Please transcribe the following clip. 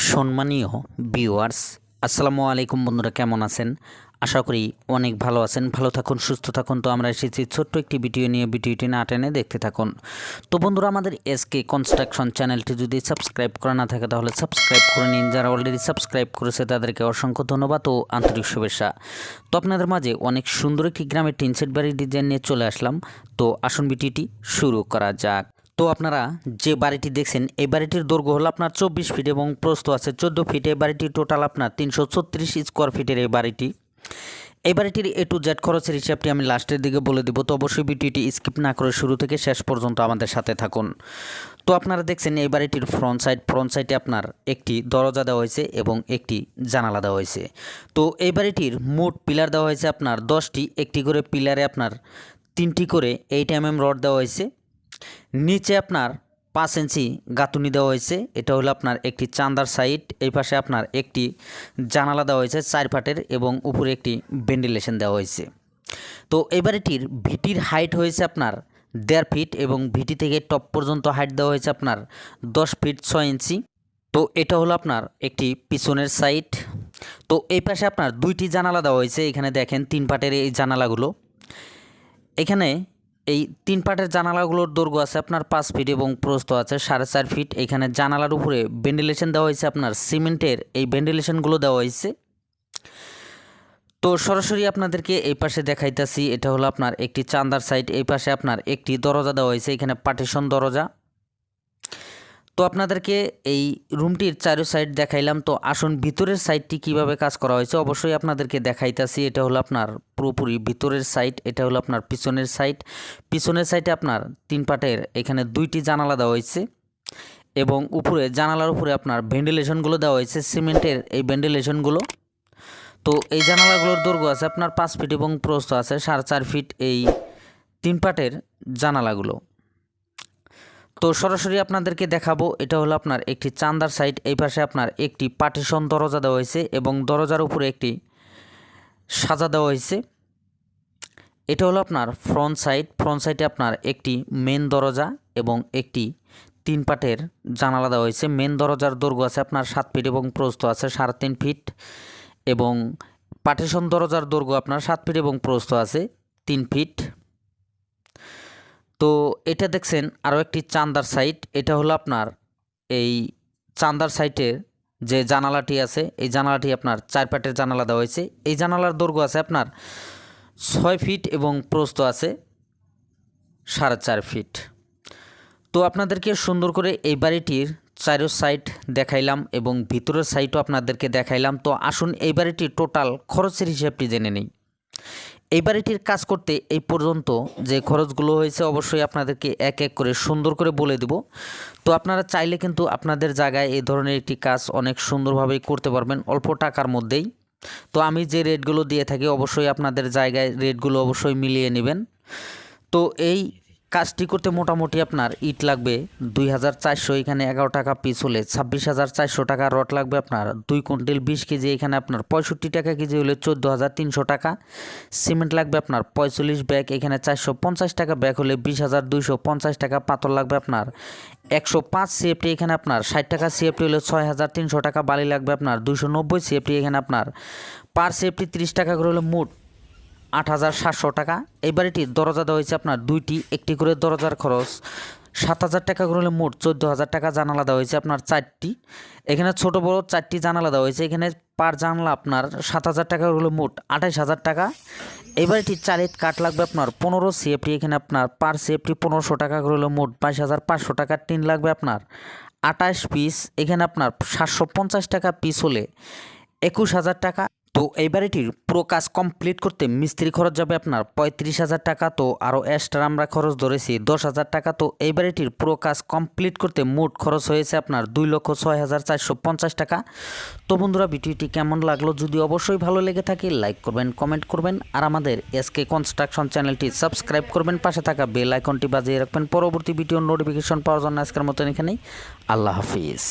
সম্মানীয় ভিউয়ার্স, আসসালামু আলাইকুম। বন্ধুরা কেমন আছেন? আশা করি অনেক ভালো আছেন। ভালো থাকুন, সুস্থ থাকুন। তো আমরা এসেছি ছোট্ট একটি ভিডিও নিয়ে। ভিডিওটি না টেনে দেখতে থাকুন। তো বন্ধুরা, আমাদের এসকে কনস্ট্রাকশন চ্যানেলটি যদি সাবস্ক্রাইব করা না থাকে তাহলে সাবস্ক্রাইব করে নিন। যারা অলরেডি সাবস্ক্রাইব করেছে তাদেরকে অসংখ্য ধন্যবাদ ও আন্তরিক শুভেচ্ছা। তো আপনাদের মাঝে অনেক সুন্দর একটি গ্রামের টিন শেড বাড়ির ডিজাইন নিয়ে চলে আসলাম। তো আসুন ভিডিওটি শুরু করা যাক। তো আপনারা যে বাড়িটি দেখছেন এই বাড়িটির দৈর্ঘ্য হলো আপনার 24 ফিট এবং প্রস্থ আছে 14 ফিট। এই বাড়িটি টোটাল আপনার 336 স্কোয়ার ফিটের এই বাড়িটি। এই বাড়িটির এ টু জেড খরচের হিসাবটি আমি লাস্টের দিকে বলে দেবো। তো অবশ্যই ভিডিওটি স্কিপ না করে শুরু থেকে শেষ পর্যন্ত আমাদের সাথে থাকুন। তো আপনারা দেখছেন এই বাড়িটির ফ্রন্ট সাইডে আপনার একটি দরজা দেওয়া হয়েছে এবং একটি জানালা দেওয়া হয়েছে। তো এই বাড়িটির মোট পিলার দেওয়া হয়েছে আপনার 10টি। একটি করে পিলারে আপনার 3টি করে 8 mm রড দেওয়া হয়েছে। নিচে আপনার 5 ইঞ্চি গাঁথুনি দেওয়া হয়েছে। এটা হলো আপনার একটি চান্দার সাইড। এই পাশে আপনার একটি জানালা দেওয়া হয়েছে 4 ফাটের এবং উপরে একটি ভেন্টিলেশন দেওয়া হয়েছে। তো এই বাড়িটির ভিটির হাইট হয়েছে আপনার 1.5 ফিট এবং ভিটি থেকে টপ পর্যন্ত হাইট দেওয়া হয়েছে আপনার 10 ফিট 6 ইঞ্চি। তো এটা হলো আপনার একটি পিছনের সাইড। তো এই পাশে আপনার 2টি জানালা দেওয়া হয়েছে। এখানে দেখেন 3 ফাটের এই জানালাগুলো। এখানে এই 3 পাটের জানালাগুলোর দৈর্ঘ্য আছে আপনার 5 ফিট এবং প্রস্থ আছে 4.5 ফিট। এখানে জানালার উপরে ভেন্টিলেশন দেওয়া হয়েছে আপনার সিমেন্টের এই ভেন্টিলেশনগুলো দেওয়া হয়েছে। তো সরাসরি আপনাদেরকে এই পাশে দেখাইতেছি। এটা হলো আপনার একটি চান্দার সাইড। এই পাশে আপনার একটি দরজা দেওয়া হয়েছে, এখানে পার্টিশন দরজা। তো আপনাদেরকে এই রুমটির চারো সাইড দেখাইলাম। তো আসুন ভিতরের সাইডটি কিভাবে কাজ করা হয়েছে অবশ্যই আপনাদেরকে দেখাইতেছি। এটা হলো আপনার পুরোপুরি ভিতরের সাইড। এটা হলো আপনার পিছনের সাইড। পিছনের সাইডে আপনার 3 পাটের এখানে 2টি জানালা দেওয়া হয়েছে এবং উপরে জানালার উপরে আপনার ভেন্টিলেশনগুলো দেওয়া হয়েছে সিমেন্টের এই ভেন্টিলেশনগুলো। তো এই জানালাগুলোর দৈর্ঘ্য আছে আপনার 5 ফিট এবং প্রস্থ আছে 4.5 ফিট এই 3 পাটের জানালাগুলো। তো সরাসরি আপনাদেরকে দেখাবো। এটা হলো আপনার একটি চান্দার সাইড। এই পাশে আপনার একটি পার্টিশন দরজা দেওয়া হয়েছে এবং দরজার উপরে একটি সাজা দেওয়া হয়েছে। এটা হলো আপনার ফ্রন্ট সাইড। ফ্রন্ট সাইডে আপনার একটি মেন দরজা এবং একটি 3 পাটের জানালা দেওয়া হয়েছে। মেন দরজার দৈর্ঘ্য আছে আপনার 7 ফিট এবং প্রস্থ আছে 3.5 ফিট এবং পার্টিশন দরজার দৈর্ঘ্য আপনার 7 ফিট এবং প্রস্থ আছে 3 ফিট। তো এটা দেখছেন আরও একটি চান্দার সাইড। এটা হলো আপনার এই চান্দার সাইডের যে জানালাটি আছে এই জানালাটি আপনার 4 পাটের জানালা দেওয়া হয়েছে। এই জানালার দৈর্ঘ্য আছে আপনার 6 ফিট এবং প্রস্থ আছে 4.5 ফিট। তো আপনাদেরকে সুন্দর করে এই বাড়িটির চারো সাইড দেখাইলাম এবং ভিতরের সাইডও আপনাদেরকে দেখাইলাম। তো আসুন এই বাড়িটির টোটাল খরচের হিসাবটি জেনে নেই। এই বাড়িটির কাজ করতে এই পর্যন্ত যে খরচগুলো হয়েছে অবশ্যই আপনাদেরকে এক এক করে সুন্দর করে বলে দেব। তো আপনারা চাইলে কিন্তু আপনাদের জায়গায় এই ধরনের একটি কাজ অনেক সুন্দরভাবেই করতে পারবেন অল্প টাকার মধ্যেই। তো আমি যে রেটগুলো দিয়ে থাকি অবশ্যই আপনাদের জায়গায় রেটগুলো অবশ্যই মিলিয়ে নেবেন। তো এই কাজটি করতে মোটামুটি আপনার ইট লাগবে 2400, এখানে 11 টাকা পিস হলে 26,400 টাকা। রড লাগবে আপনার 2 কুইন্টাল 20 কেজি, এখানে আপনার 65 টাকা কেজি হলে 14,300 টাকা। সিমেন্ট লাগবে আপনার 45 ব্যাগ, এখানে 450 টাকা ব্যাগ হলে 20,250 টাকা। পাথর লাগবে আপনার 105 সিএফটি, এখানে আপনার 60 টাকা সিএফটি হলে 6,300 টাকা। বালি লাগবে আপনার 290 সিএফটি, এখানে আপনার পার সিএফটি 30 টাকা করে হলে মোট 8,700 টাকা। এই বাড়িটির দরজা দেওয়া হয়েছে আপনার 2টি। একটি করে দরজার খরচ 7,000 টাকা করে হলে মোট 14,000 টাকা। জানালা দেওয়া হয়েছে আপনার 4টি, এখানে ছোট বড় 4টি জানালা দেওয়া হয়েছে। এখানে পার জানালা আপনার 7,000 টাকা হলে মোট 28,000 টাকা। এই বাড়িটির চালের কাঠ লাগবে আপনার 15 সিএফটি, এখানে আপনার পার সিএফটি 1500 টাকা করে হলে মোট 22,500 টাকা। টিন লাগবে আপনার 28 পিস, এখানে আপনার 750 টাকা পিস হলে 21,000 টাকা। তো এই বাড়িটির পুরো কাজ কমপ্লিট করতে মিস্ত্রি খরচ যাবে আপনার 35,000 টাকা। তো আরও এক্সট্রা আমরা খরচ ধরেছি 10,000 টাকা। তো এই বাড়িটির পুরো কাজ কমপ্লিট করতে মোট খরচ হয়েছে আপনার 2,06,450 টাকা। তো বন্ধুরা, ভিডিওটি কেমন লাগলো যদি অবশ্যই ভালো লেগে থাকে লাইক করবেন, কমেন্ট করবেন আর আমাদের এসকে কনস্ট্রাকশন চ্যানেলটি সাবস্ক্রাইব করবেন। পাশে থাকা বেল আইকনটি বাজিয়ে রাখবেন পরবর্তী ভিডিওর নোটিফিকেশন পাওয়ার জন্য। আজকের মতন এখানেই, আল্লাহ হাফিজ।